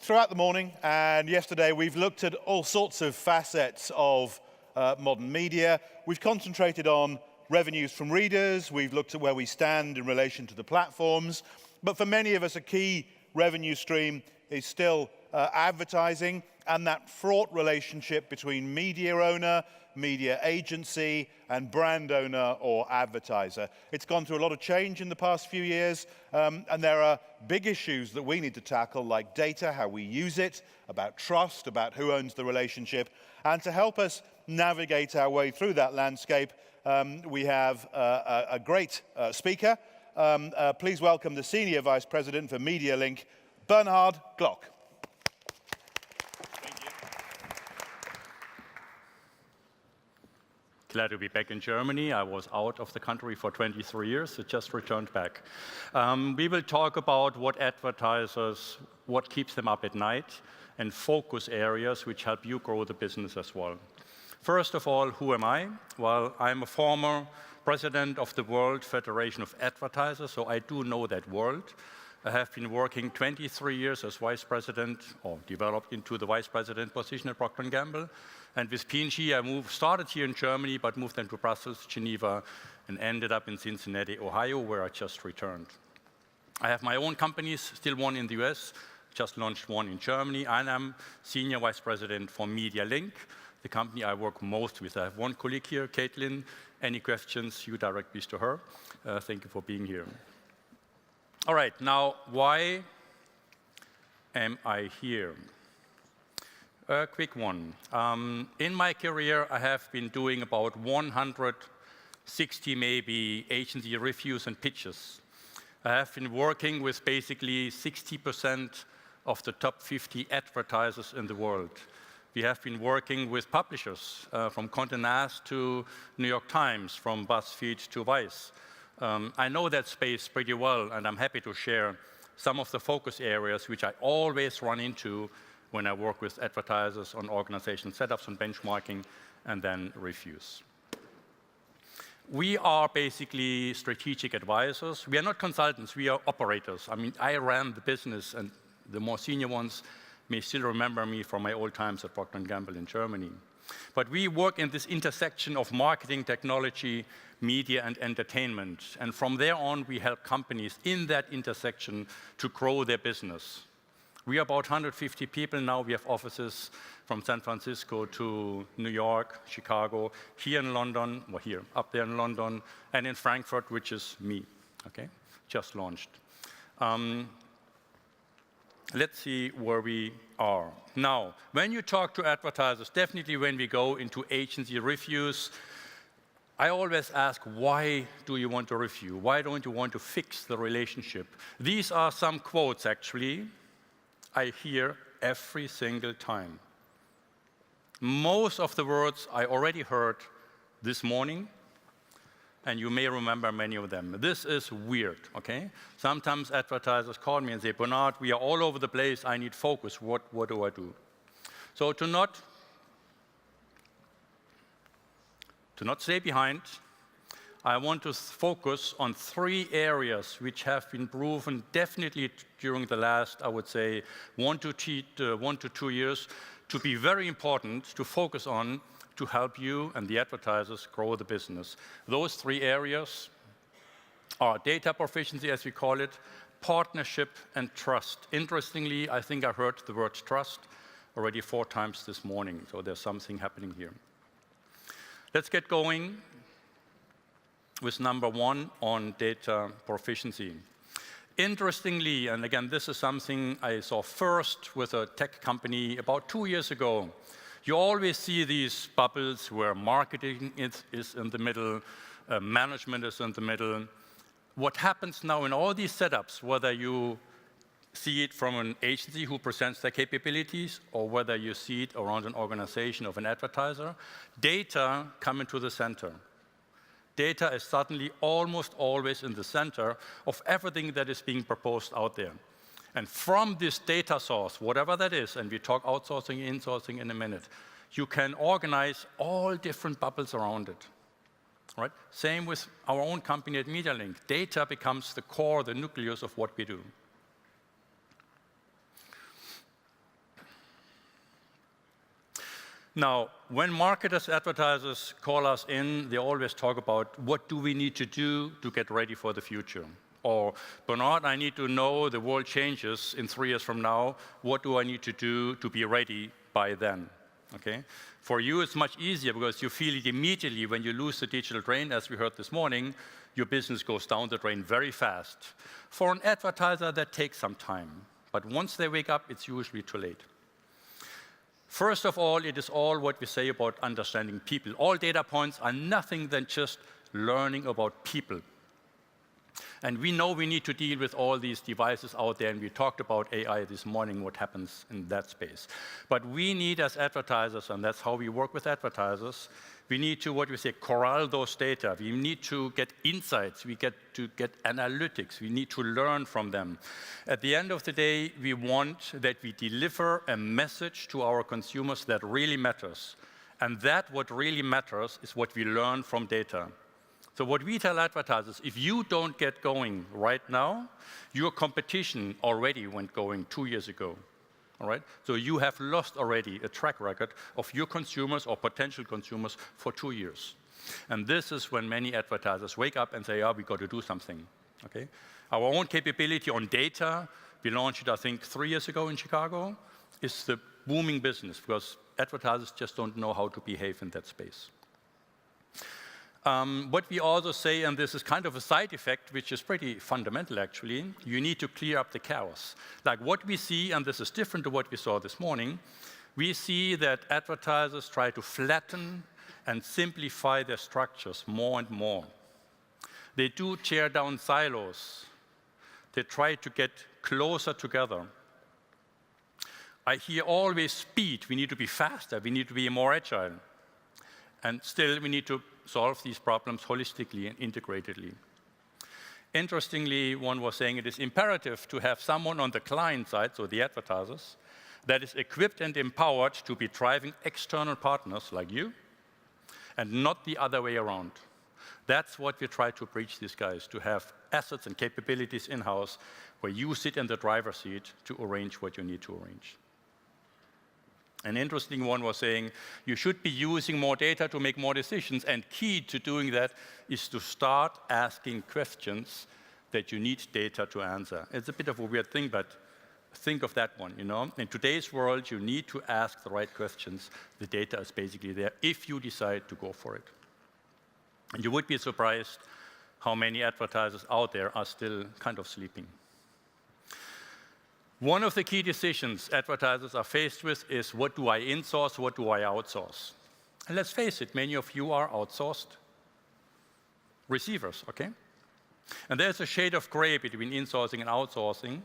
throughout the morning and yesterday, we've looked at all sorts of facets of modern media. We've concentrated on revenues from readers. We've looked at where we stand in relation to the platforms. But for many of us, a key revenue stream is still advertising and that fraught relationship between media owner, media agency, and brand owner or advertiser. It's gone through a lot of change in the past few years, and there are big issues that we need to tackle, like data, how we use it, about trust, about who owns the relationship. And to help us navigate our way through that landscape, we have a great speaker. Please welcome the Senior Vice President for MediaLink, Bernhard Glock. Glad to be back in Germany. I was out of the country for 23 years, so just returned back. We will talk about what advertisers, what keeps them up at night, and focus areas which help you grow the business as well. First of all, who am I? Well, I'm a former president of the World Federation of Advertisers, so I do know that world. I have been working 23 years as vice president, or developed into the vice president position at Procter & Gamble. And with P&G, I started here in Germany, but moved then to Brussels, Geneva, and ended up in Cincinnati, Ohio, where I just returned. I have my own companies, still one in the US, just launched one in Germany, and I'm senior vice president for MediaLink, the company I work most with. I have one colleague here, Caitlin. Any questions, you direct these to her. Thank you for being here. All right, now, why am I here? A quick one. In my career, I have been doing about 160 maybe agency reviews and pitches. I have been working with basically 60% of the top 50 advertisers in the world. We have been working with publishers, from Condé Nast to New York Times, from BuzzFeed to Vice. I know that space pretty well, and I'm happy to share some of the focus areas which I always run into when I work with advertisers on organizational setups, on benchmarking, and then reviews. We are basically strategic advisors. We are not consultants, we are operators. I mean, I ran the business, and the more senior ones may still remember me from my old times at Procter & Gamble in Germany. But we work in this intersection of marketing, technology, media, and entertainment. And from there on, we help companies in that intersection to grow their business. We are about 150 people now. We have offices from San Francisco to New York, Chicago, here in London, or here, up there in London, and in Frankfurt, which is me, okay? Just launched. Let's see where we are. Now, when you talk to advertisers, definitely when we go into agency reviews, I always ask, why do you want to review? Why don't you want to fix the relationship? These are some quotes, actually, I hear every single time. Most of the words I already heard this morning, and you may remember many of them. This is weird, okay? Sometimes advertisers call me and say, Bernhard, we are all over the place, I need focus, what do I do? So to not stay behind, I want to focus on 3 areas which have been proven definitely during the last, I would say, 1 to 2 years to be very important to focus on to help you and the advertisers grow the business. Those 3 areas are data proficiency, as we call it, partnership, and trust. Interestingly, I think I heard the word trust already 4 times this morning, so there's something happening here. Let's get going with number 1 on data proficiency. Interestingly, and again, this is something I saw first with a tech company about 2 years ago. You always see these bubbles where marketing is in the middle, management is in the middle. What happens now in all these setups, whether you see it from an agency who presents their capabilities or whether you see it around an organization of an advertiser, data come into the center. Data is suddenly almost always in the center of everything that is being proposed out there. And from this data source, whatever that is, and we talk outsourcing, insourcing in a minute, you can organize all different bubbles around it. Right? Same with our own company at MediaLink. Data becomes the core, the nucleus of what we do. Now, when marketers, advertisers call us in, they always talk about what do we need to do to get ready for the future? Or, Bernhard, I need to know the world changes in 3 years from now. What do I need to do to be ready by then? Okay? For you, it's much easier because you feel it immediately when you lose the digital train, as we heard this morning, your business goes down the drain very fast. For an advertiser, that takes some time. But once they wake up, it's usually too late. First of all, it is all what we say about understanding people. All data points are nothing than just learning about people. And we know we need to deal with all these devices out there, and we talked about AI this morning, what happens in that space. But we need, as advertisers, and that's how we work with advertisers, we need to, what we say, corral those data. We need to get insights. We get to get analytics. We need to learn from them. At the end of the day, we want that we deliver a message to our consumers that really matters. And that what really matters is what we learn from data. So what we tell advertisers, if you don't get going right now, your competition already went going 2 years ago. All right? So you have lost already a track record of your consumers or potential consumers for 2 years. And this is when many advertisers wake up and say, we got to do something. Okay? Our own capability on data, we launched it, I think, 3 years ago in Chicago, is the booming business because advertisers just don't know how to behave in that space. What we also say, and this is kind of a side effect, which is pretty fundamental actually, you need to clear up the chaos. Like what we see, and this is different to what we saw this morning, we see that advertisers try to flatten and simplify their structures more and more. They do tear down silos. They try to get closer together. I hear always speed. We need to be faster. We need to be more agile. And still, we need to solve these problems holistically and integratedly. Interestingly, one was saying it is imperative to have someone on the client side, so the advertisers, that is equipped and empowered to be driving external partners like you, and not the other way around. That's what we try to preach these guys, to have assets and capabilities in-house where you sit in the driver's seat to arrange what you need to arrange. An interesting one was saying, you should be using more data to make more decisions, and key to doing that is to start asking questions that you need data to answer. It's a bit of a weird thing, but think of that one, you know? In today's world, you need to ask the right questions. The data is basically there if you decide to go for it. And you would be surprised how many advertisers out there are still kind of sleeping. One of the key decisions advertisers are faced with is, what do I insource, what do I outsource? And let's face it, many of you are outsourced receivers, okay? And there's a shade of gray between insourcing and outsourcing.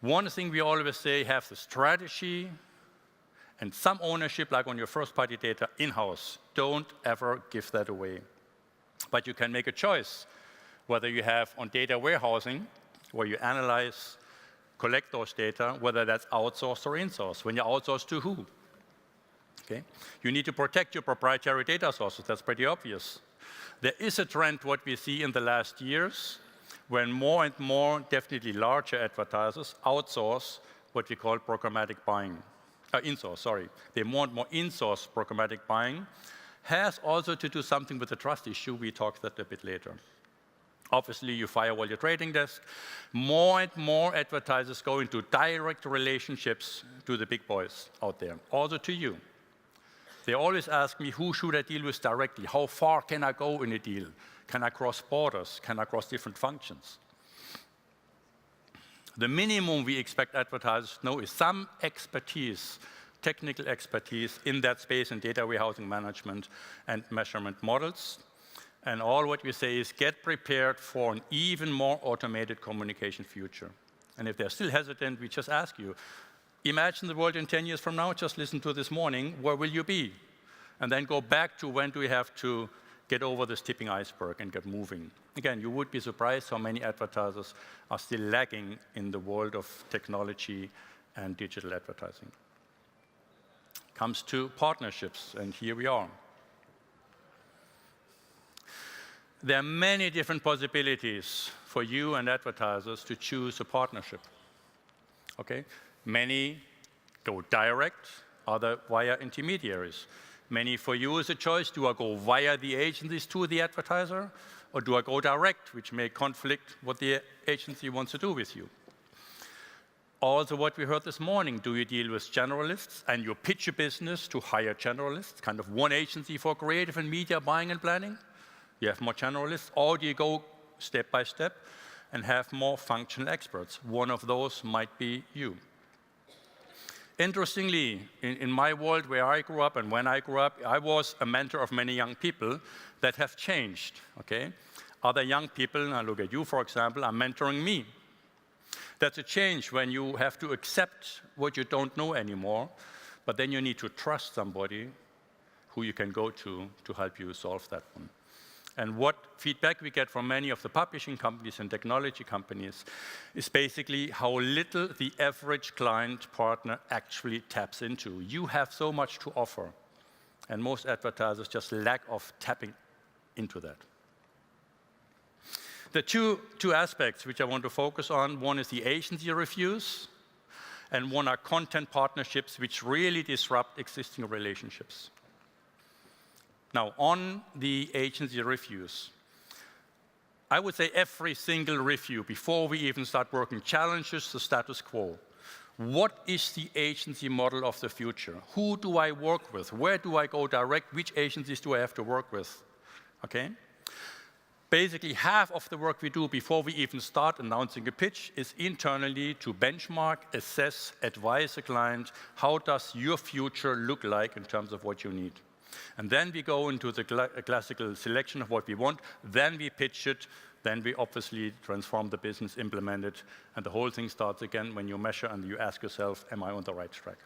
One thing we always say, have the strategy and some ownership, like on your first-party data, in-house. Don't ever give that away. But you can make a choice, whether you have on data warehousing, where you analyze, collect those data, whether that's outsourced or insourced. When you outsource to who? Okay. You need to protect your proprietary data sources. That's pretty obvious. There is a trend, what we see in the last years, when more and more, definitely larger advertisers, outsource what we call programmatic buying. Insource, sorry. They more and more insource programmatic buying. Has also to do something with the trust issue. We talk that a bit later. Obviously, you firewall your trading desk. More and more advertisers go into direct relationships to the big boys out there, also to you. They always ask me, who should I deal with directly? How far can I go in a deal? Can I cross borders? Can I cross different functions? The minimum we expect advertisers to know is some expertise, technical expertise in that space in data warehousing management and measurement models. And all what we say is get prepared for an even more automated communication future. And if they're still hesitant, we just ask you, imagine the world in 10 years from now, just listen to this morning, where will you be? And then go back to when do we have to get over this tipping iceberg and get moving. Again, you would be surprised how many advertisers are still lagging in the world of technology and digital advertising. Comes to partnerships, and here we are. There are many different possibilities for you and advertisers to choose a partnership. Okay? Many go direct, other via intermediaries. Many for you is a choice. Do I go via the agencies to the advertiser, or do I go direct, which may conflict what the agency wants to do with you? Also, what we heard this morning, do you deal with generalists and you pitch a business to hire generalists, kind of one agency for creative and media buying and planning? You have more generalists, or do you go step by step and have more functional experts? One of those might be you. Interestingly, in my world where I grew up and when I grew up, I was a mentor of many young people that have changed, okay? Other young people, and I look at you, for example, are mentoring me. That's a change when you have to accept what you don't know anymore, but then you need to trust somebody who you can go to help you solve that one. And what feedback we get from many of the publishing companies and technology companies is basically how little the average client partner actually taps into. You have so much to offer, and most advertisers just lack of tapping into that. The two aspects which I want to focus on, one is the agency reviews, and one are content partnerships which really disrupt existing relationships. Now, on the agency reviews, I would say every single review, before we even start working, challenges the status quo. What is the agency model of the future? Who do I work with? Where do I go direct? Which agencies do I have to work with? Okay? Basically, half of the work we do before we even start announcing a pitch is internally to benchmark, assess, advise a client, how does your future look like in terms of what you need? And then we go into the classical selection of what we want, then we pitch it, then we obviously transform the business, implement it, and the whole thing starts again when you measure and you ask yourself, am I on the right track?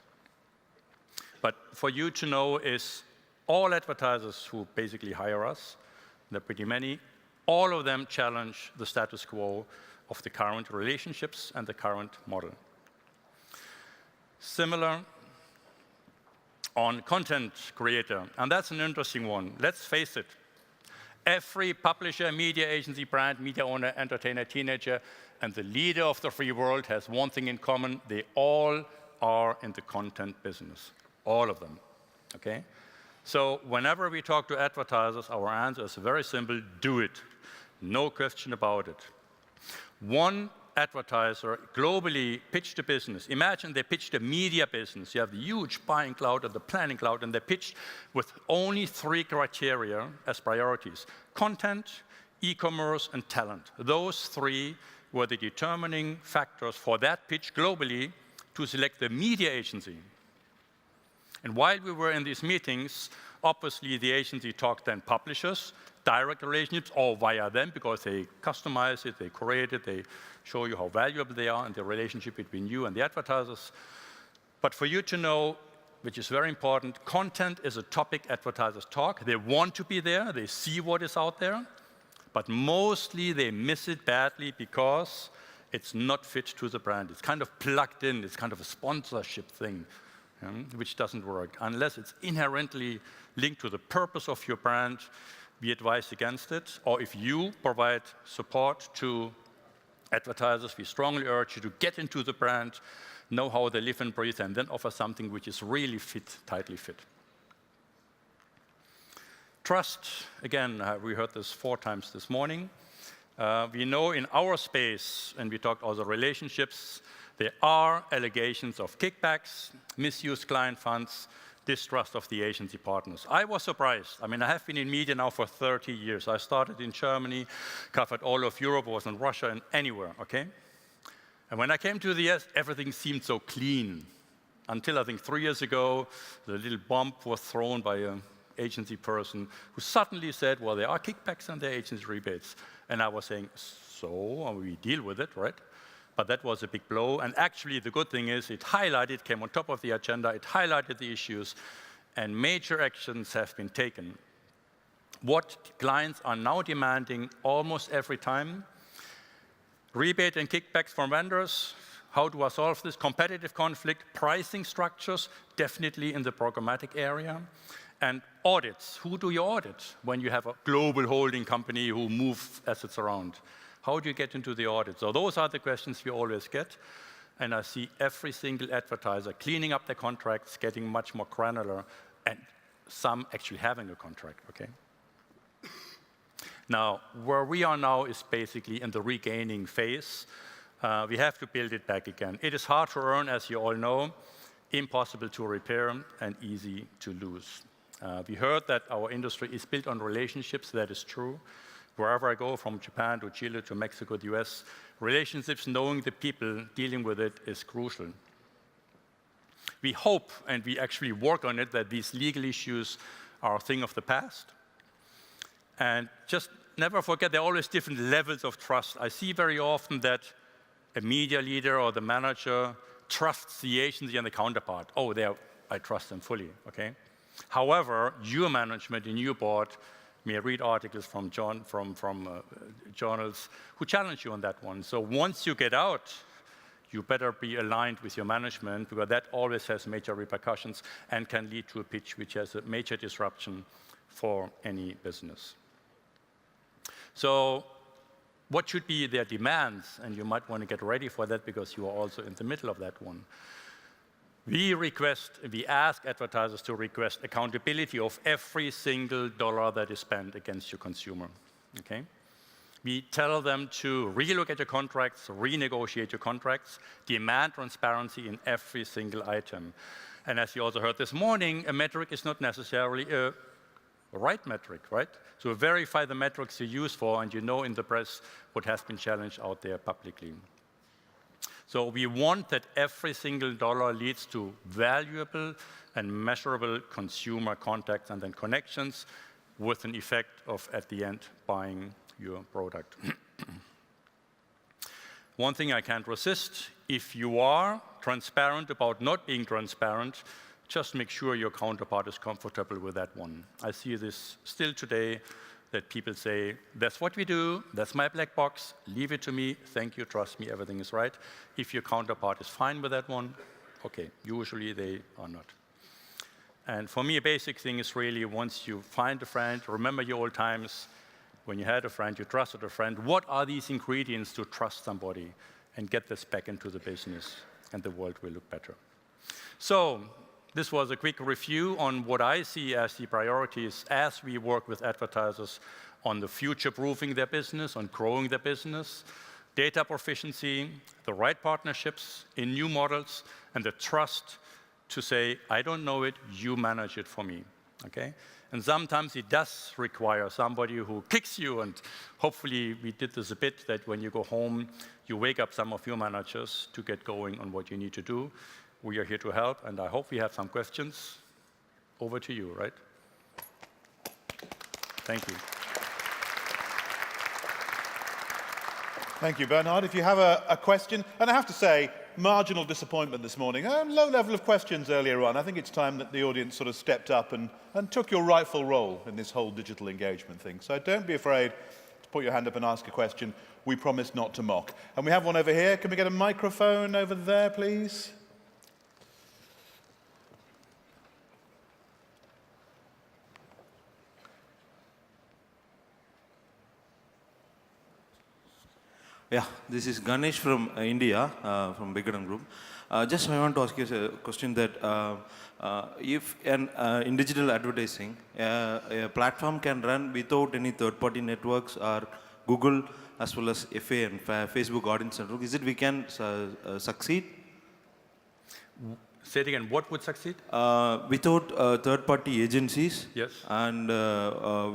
But for you to know is all advertisers who basically hire us, there are pretty many, all of them challenge the status quo of the current relationships and the current model. Similar on content creator, and that's an interesting one. Let's face it, every publisher, media agency, brand, media owner, entertainer, teenager, and the leader of the free world has one thing in common. They all are in the content business, all of them, okay? So whenever we talk to advertisers, our answer is very simple: do it. No question about it. One advertiser globally pitched a business. Imagine they pitched a media business. You have the huge buying cloud and the planning cloud, and they pitched with only 3 criteria as priorities: content, e-commerce, and talent. Those 3 were the determining factors for that pitch globally to select the media agency. And while we were in these meetings, obviously the agency talked then publishers, direct relationships, or via them, because they customize it, they create it, they show you how valuable they are, and the relationship between you and the advertisers. But for you to know, which is very important, content is a topic advertisers talk. They want to be there, they see what is out there, but mostly they miss it badly because it's not fit to the brand. It's kind of plugged in, it's kind of a sponsorship thing, which doesn't work. Unless it's inherently linked to the purpose of your brand, we advise against it. Or if you provide support to advertisers, we strongly urge you to get into the brand, know how they live and breathe, and then offer something which is really fit, tightly fit. Trust, again, we heard this 4 times this morning. We know in our space, and we talked also relationships, there are allegations of kickbacks, misused client funds, distrust of the agency partners. I was surprised. I mean, I have been in media now for 30 years. I started in Germany, covered all of Europe, was in Russia and anywhere, okay? And when I came to the US, everything seemed so clean. Until I think 3 years ago, the little bomb was thrown by an agency person who suddenly said, well, there are kickbacks and there are agency rebates. And I was saying, so we deal with it, right? But that was a big blow. And actually, the good thing is it highlighted, came on top of the agenda, it highlighted the issues, and major actions have been taken. What clients are now demanding almost every time: rebate and kickbacks from vendors. How do I solve this? Competitive conflict, pricing structures, definitely in the programmatic area. And audits. Who do you audit when you have a global holding company who move assets around? How do you get into the audit? So those are the questions we always get. and I see every single advertiser cleaning up their contracts, getting much more granular, and some actually having a contract, okay? Now, where we are now is basically in the regaining phase. We have to build it back again. It is hard to earn, as you all know, impossible to repair, and easy to lose. We heard that our industry is built on relationships. That is true. Wherever I go, from Japan to Chile to Mexico, the US, relationships, knowing the people, dealing with it is crucial. We hope, and we actually work on it, that these legal issues are a thing of the past. And just never forget, there are always different levels of trust. I see very often that a media leader or the manager trusts the agency and the counterpart. Oh, I trust them fully, okay? However, your management and your board may read articles from journals who challenge you on that one. So once you get out, you better be aligned with your management, because that always has major repercussions and can lead to a pitch which has a major disruption for any business. So what should be their demands? And you might want to get ready for that, because you are also in the middle of that one. We ask advertisers to request accountability of every single dollar that is spent against your consumer, okay? We tell them to relook at your contracts, renegotiate your contracts, demand transparency in every single item. And as you also heard this morning, a metric is not necessarily a right metric, right? So verify the metrics you use for, and you know in the press what has been challenged out there publicly. So we want that every single dollar leads to valuable and measurable consumer contacts and then connections, with an effect of, at the end, buying your product. One thing I can't resist: if you are transparent about not being transparent, just make sure your counterpart is comfortable with that one. I see this still today, that people say, that's what we do, that's my black box, leave it to me, thank you, trust me, everything is right. If your counterpart is fine with that one, okay, usually they are not. And for me, a basic thing is really, once you find a friend, remember your old times, when you had a friend, you trusted a friend, what are these ingredients to trust somebody? And get this back into the business, and the world will look better. So, this was a quick review on what I see as the priorities as we work with advertisers on the future-proofing their business, on growing their business, data proficiency, the right partnerships in new models, and the trust to say, I don't know it, you manage it for me, okay? And sometimes it does require somebody who kicks you, and hopefully we did this a bit, that when you go home, you wake up some of your managers to get going on what you need to do. We are here to help, and I hope we have some questions. Over to you, right? Thank you. Thank you, Bernhard. If you have a question, and I have to say, marginal disappointment this morning. Low level of questions earlier on. I think it's time that the audience sort of stepped up and took your rightful role in this whole digital engagement thing. So don't be afraid to put your hand up and ask a question. We promise not to mock. And we have one over here. Can we get a microphone over there, please? Yeah, this is Ganesh from India, from Biggerton Group. Just I want to ask you a question that if in digital advertising, a platform can run without any third-party networks or Google as well as FA and Facebook audience network, is it we can succeed? Say it again, what would succeed? Without third-party agencies, yes, and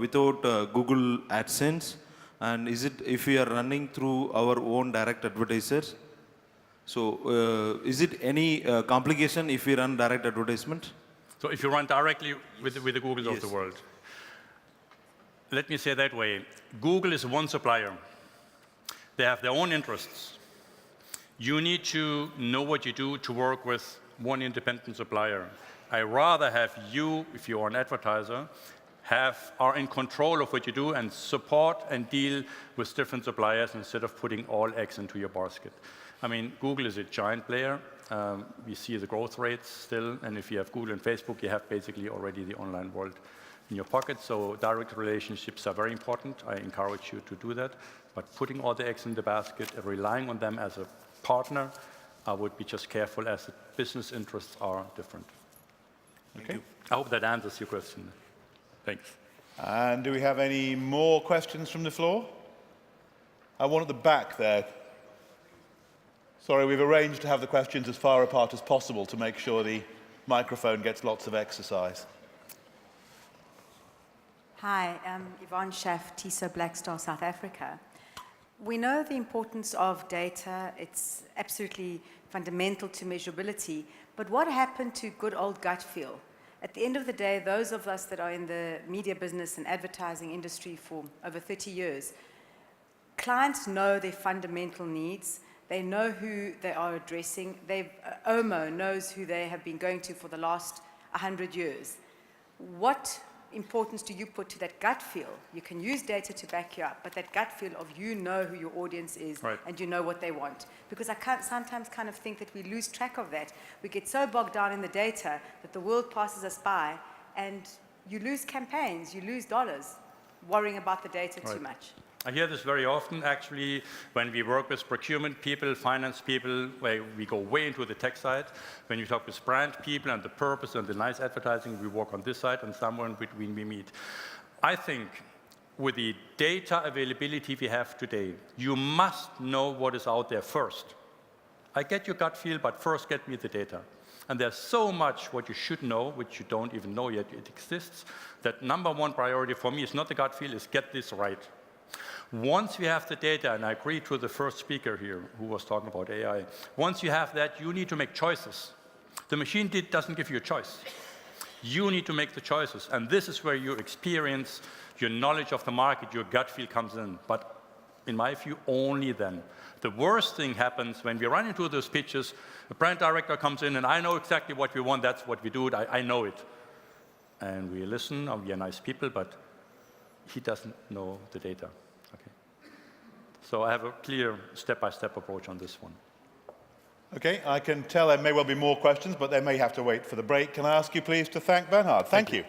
without Google AdSense. And is it if we are running through our own direct advertisers? So is it any complication if we run direct advertisement? So if you run directly with the Googles Yes. of the world. Let me say that way. Google is one supplier. They have their own interests. You need to know what you do to work with one independent supplier. I rather have you, if you are an advertiser, are in control of what you do and support and deal with different suppliers instead of putting all eggs into your basket. I mean, Google is a giant player. We see the growth rates still, and if you have Google and Facebook, you have basically already the online world in your pocket. So direct relationships are very important. I encourage you to do that. But putting all the eggs in the basket and relying on them as a partner, I would be just careful as the business interests are different. Okay. I hope that answers your question. Thanks. And do we have any more questions from the floor? One at the back there. Sorry, we've arranged to have the questions as far apart as possible to make sure the microphone gets lots of exercise. Hi, I'm Yvonne Schaff, TISO Blackstar, South Africa. We know the importance of data. It's absolutely fundamental to measurability. But what happened to good old gut feel? At the end of the day, those of us that are in the media business and advertising industry for over 30 years, clients know their fundamental needs. They know who they are addressing. OMO knows who they have been going to for the last 100 years. What importance do you put to that gut feel? You can use data to back you up, but that gut feel of you know who your audience is, right, and you know what they want. Because I sometimes kind of think that we lose track of that. We get so bogged down in the data that the world passes us by, and you lose campaigns, you lose dollars, worrying about the data too much. I hear this very often, actually, when we work with procurement people, finance people, where we go way into the tech side. When we talk with brand people and the purpose and the nice advertising, we work on this side, and somewhere in between we meet. I think with the data availability we have today, you must know what is out there first. I get your gut feel, but first get me the data. And there's so much what you should know, which you don't even know yet it exists, that number one priority for me is not the gut feel, is get this right. Once we have the data, and I agree to the first speaker here who was talking about AI, once you have that, you need to make choices. The machine doesn't give you a choice. You need to make the choices, and this is where your experience, your knowledge of the market, your gut feel comes in. But in my view, only then. The worst thing happens when we run into those pitches, a brand director comes in, and I know exactly what we want, that's what we do, I know it. And we listen, and we are nice people, but he doesn't know the data. Okay. So I have a clear step-by-step approach on this one. Okay, I can tell there may well be more questions, but they may have to wait for the break. Can I ask you please to thank Bernhard? Thank you.